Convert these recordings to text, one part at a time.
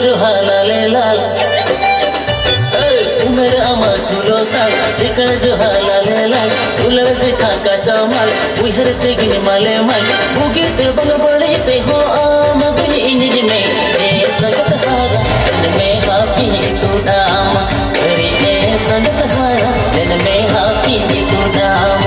जो हालाले लाल उमेर आमा 16 साल चिकन जो हालाले लाल उलर देखा का चमाल उहर ते गिन माले माल बुगे ते बंग बड़े ते हो आम बड़ी इंज में ए संगत हारा में हाफी तू दाम करी ए संगत हारा में हाफी तू दाम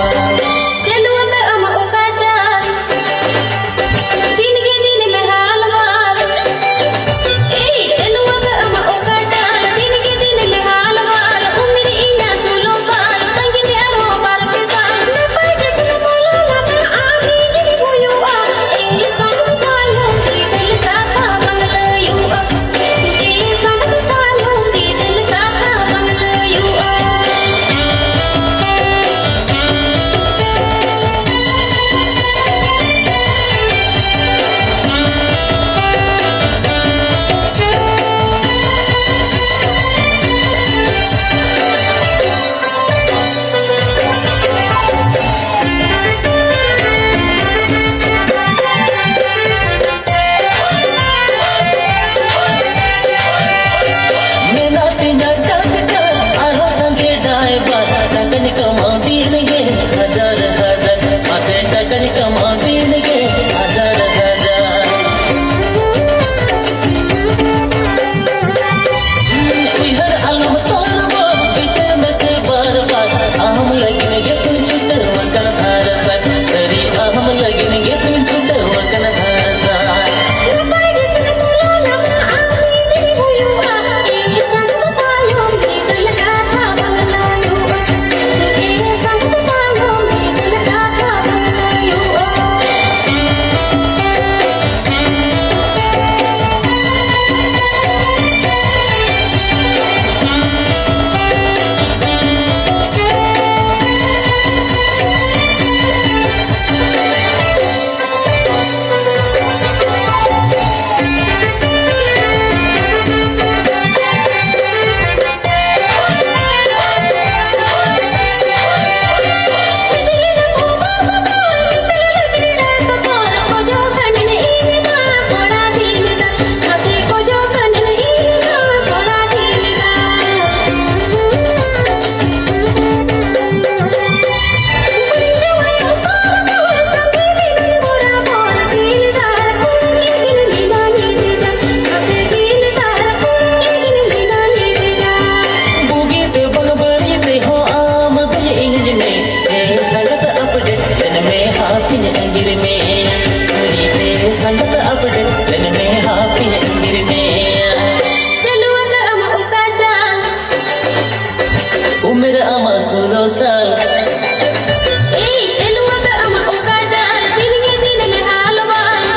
उमेर आमा 16 साल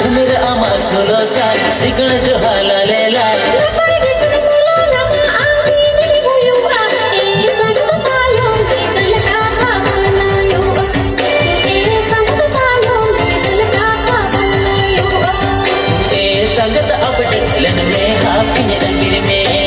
उमेर आमा 16 साल चिकन जो हालाले लाल संगत अपडेट में हाफी अंगिर में